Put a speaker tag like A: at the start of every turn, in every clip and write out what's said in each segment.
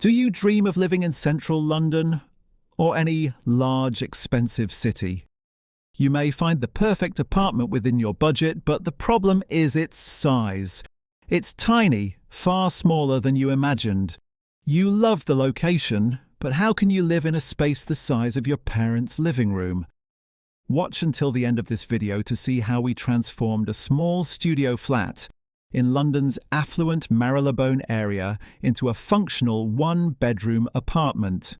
A: Do you dream of living in central London or any large, expensive city? You may find the perfect apartment within your budget, but the problem is its size. It's tiny, far smaller than you imagined. You love the location, but how can you live in a space the size of your parents' living room? Watch until the end of this video to see how we transformed a small studio flat in London's affluent Marylebone area into a functional one-bedroom apartment.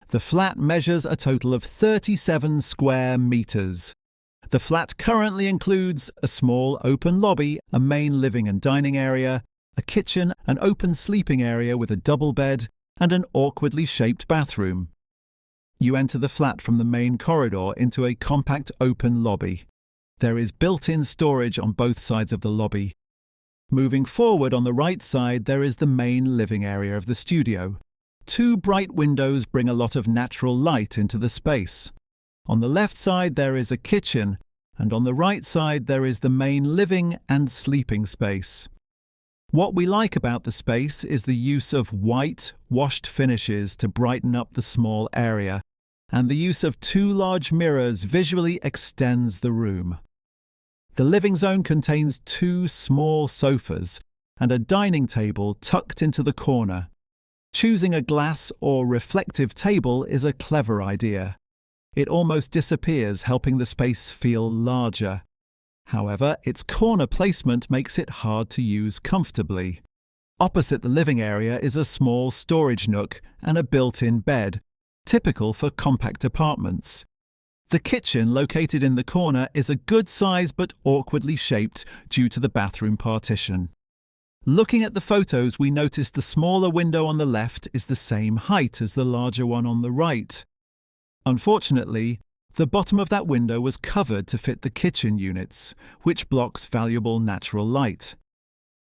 A: The flat measures a total of 37 square meters. The flat currently includes a small open lobby, a main living and dining area, a kitchen, an open sleeping area with a double bed, and an awkwardly shaped bathroom. You enter the flat from the main corridor into a compact open lobby. There is built-in storage on both sides of the lobby. Moving forward on the right side, there is the main living area of the studio. Two bright windows bring a lot of natural light into the space. On the left side there is a kitchen, and on the right side there is the main living and sleeping space. What we like about the space is the use of white, washed finishes to brighten up the small area, and the use of two large mirrors visually extends the room. The living zone contains two small sofas and a dining table tucked into the corner. Choosing a glass or reflective table is a clever idea. It almost disappears, helping the space feel larger. However, its corner placement makes it hard to use comfortably. Opposite the living area is a small storage nook and a built-in bed, typical for compact apartments. The kitchen, located in the corner, is a good size but awkwardly shaped due to the bathroom partition. Looking at the photos, we notice the smaller window on the left is the same height as the larger one on the right. Unfortunately, the bottom of that window was covered to fit the kitchen units, which blocks valuable natural light.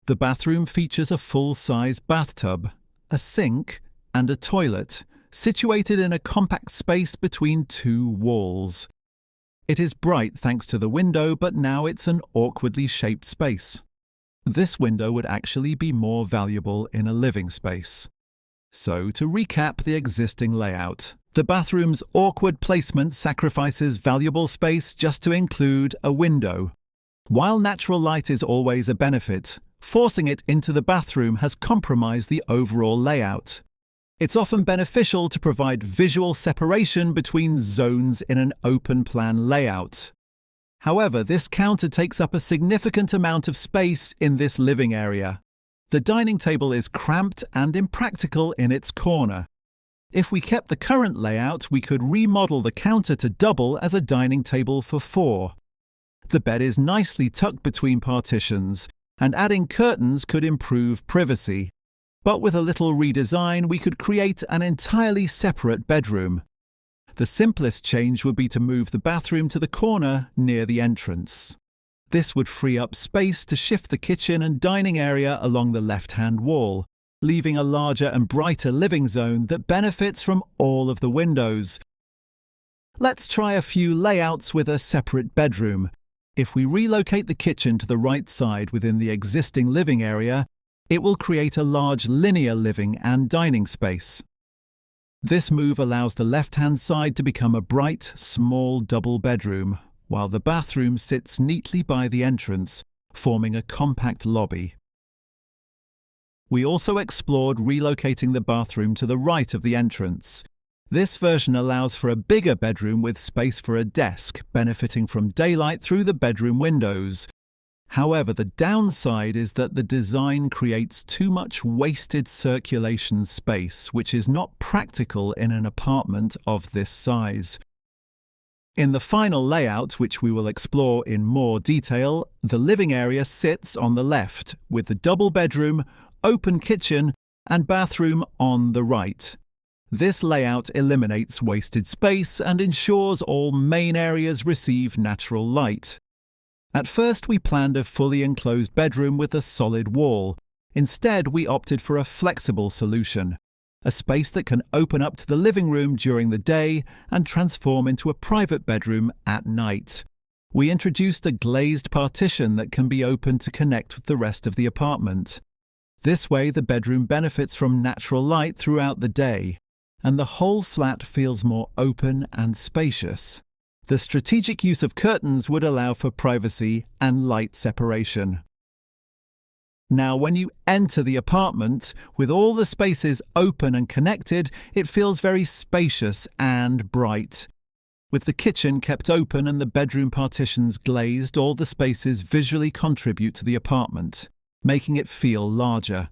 A: The bathroom features a full-size bathtub, a sink, and a toilet, situated in a compact space between two walls. It is bright thanks to the window, but now it's an awkwardly shaped space. This window would actually be more valuable in a living space. So, to recap the existing layout, the bathroom's awkward placement sacrifices valuable space just to include a window. While natural light is always a benefit, forcing it into the bathroom has compromised the overall layout. It's often beneficial to provide visual separation between zones in an open-plan layout. However, this counter takes up a significant amount of space in this living area. The dining table is cramped and impractical in its corner. If we kept the current layout, we could remodel the counter to double as a dining table for four. The bed is nicely tucked between partitions, and adding curtains could improve privacy. But with a little redesign, we could create an entirely separate bedroom. The simplest change would be to move the bathroom to the corner near the entrance. This would free up space to shift the kitchen and dining area along the left-hand wall, leaving a larger and brighter living zone that benefits from all of the windows. Let's try a few layouts with a separate bedroom. If we relocate the kitchen to the right side within the existing living area, it will create a large linear living and dining space. This move allows the left-hand side to become a bright, small double bedroom, while the bathroom sits neatly by the entrance, forming a compact lobby. We also explored relocating the bathroom to the right of the entrance. This version allows for a bigger bedroom with space for a desk, benefiting from daylight through the bedroom windows. However, the downside is that the design creates too much wasted circulation space, which is not practical in an apartment of this size. In the final layout, which we will explore in more detail, the living area sits on the left, with the double bedroom, open kitchen, and bathroom on the right. This layout eliminates wasted space and ensures all main areas receive natural light. At first, we planned a fully enclosed bedroom with a solid wall. Instead, we opted for a flexible solution, a space that can open up to the living room during the day and transform into a private bedroom at night. We introduced a glazed partition that can be opened to connect with the rest of the apartment. This way, the bedroom benefits from natural light throughout the day, and the whole flat feels more open and spacious. The strategic use of curtains would allow for privacy and light separation. Now, when you enter the apartment, with all the spaces open and connected, it feels very spacious and bright. With the kitchen kept open and the bedroom partitions glazed, all the spaces visually contribute to the apartment, making it feel larger.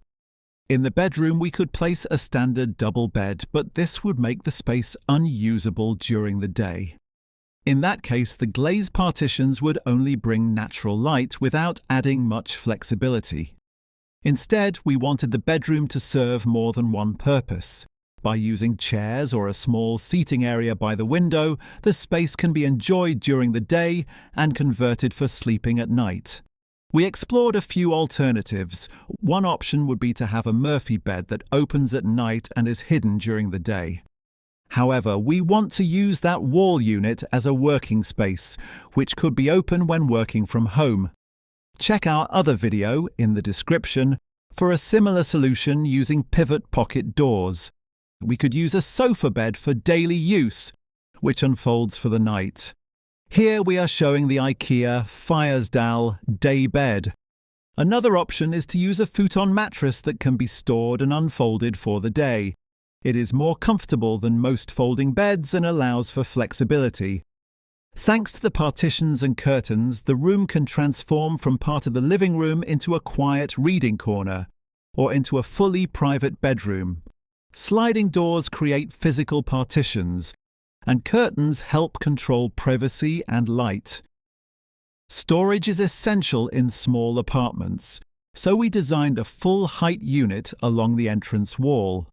A: In the bedroom, we could place a standard double bed, but this would make the space unusable during the day. In that case, the glazed partitions would only bring natural light without adding much flexibility. Instead, we wanted the bedroom to serve more than one purpose. By using chairs or a small seating area by the window, the space can be enjoyed during the day and converted for sleeping at night. We explored a few alternatives. One option would be to have a Murphy bed that opens at night and is hidden during the day. However, we want to use that wall unit as a working space, which could be open when working from home. Check our other video in the description for a similar solution using pivot pocket doors. We could use a sofa bed for daily use, which unfolds for the night. Here we are showing the IKEA Firesdal day bed. Another option is to use a futon mattress that can be stored and unfolded for the day. It is more comfortable than most folding beds and allows for flexibility. Thanks to the partitions and curtains, the room can transform from part of the living room into a quiet reading corner, or into a fully private bedroom. Sliding doors create physical partitions, and curtains help control privacy and light. Storage is essential in small apartments, so we designed a full-height unit along the entrance wall.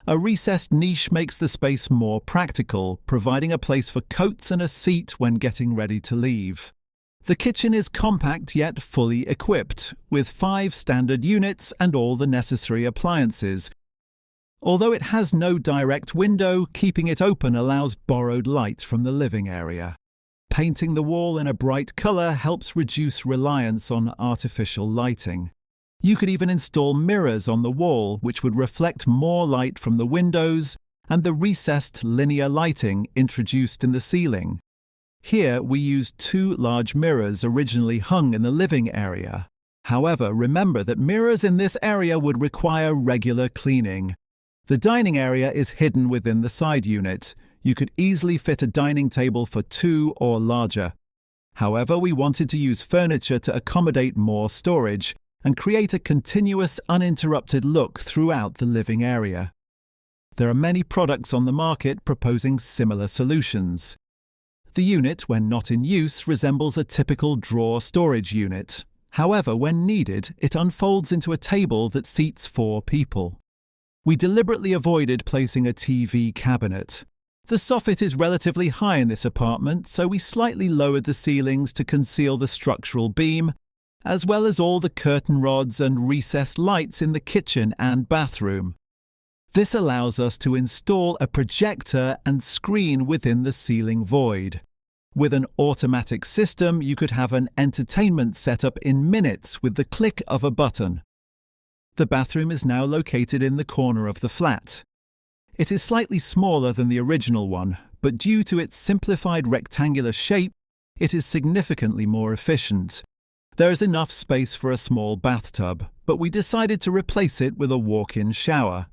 A: A recessed niche makes the space more practical, providing a place for coats and a seat when getting ready to leave. The kitchen is compact yet fully equipped, with 5 standard units and all the necessary appliances. Although it has no direct window, keeping it open allows borrowed light from the living area. Painting the wall in a bright colour helps reduce reliance on artificial lighting. You could even install mirrors on the wall, which would reflect more light from the windows and the recessed linear lighting introduced in the ceiling. Here we used 2 large mirrors originally hung in the living area. However, remember that mirrors in this area would require regular cleaning. The dining area is hidden within the side unit. You could easily fit a dining table for 2 or larger. However, we wanted to use furniture to accommodate more storage and create a continuous, uninterrupted look throughout the living area. There are many products on the market proposing similar solutions. The unit, when not in use, resembles a typical drawer storage unit. However, when needed, it unfolds into a table that seats 4 people. We deliberately avoided placing a TV cabinet. The soffit is relatively high in this apartment, so we slightly lowered the ceilings to conceal the structural beam, as well as all the curtain rods and recessed lights in the kitchen and bathroom. This allows us to install a projector and screen within the ceiling void. With an automatic system, you could have an entertainment setup in minutes with the click of a button. The bathroom is now located in the corner of the flat. It is slightly smaller than the original one, but due to its simplified rectangular shape, it is significantly more efficient. There is enough space for a small bathtub, but we decided to replace it with a walk-in shower.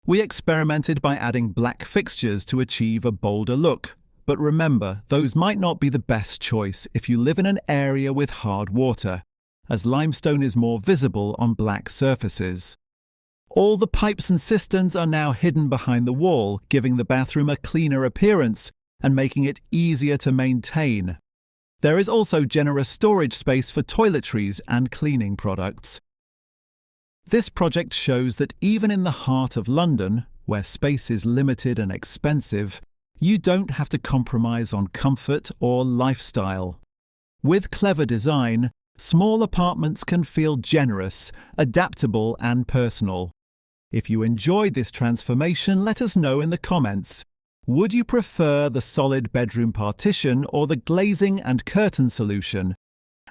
A: We experimented by adding black fixtures to achieve a bolder look, but remember, those might not be the best choice if you live in an area with hard water, as limestone is more visible on black surfaces. All the pipes and cisterns are now hidden behind the wall, giving the bathroom a cleaner appearance and making it easier to maintain. There is also generous storage space for toiletries and cleaning products. This project shows that even in the heart of London, where space is limited and expensive, you don't have to compromise on comfort or lifestyle. With clever design, small apartments can feel generous, adaptable and personal. If you enjoyed this transformation, let us know in the comments. Would you prefer the solid bedroom partition or the glazing and curtain solution?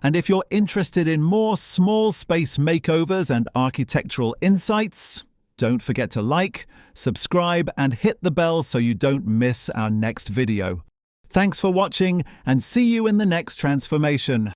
A: And if you're interested in more small space makeovers and architectural insights, don't forget to like, subscribe, and hit the bell so you don't miss our next video. Thanks for watching, and see you in the next transformation.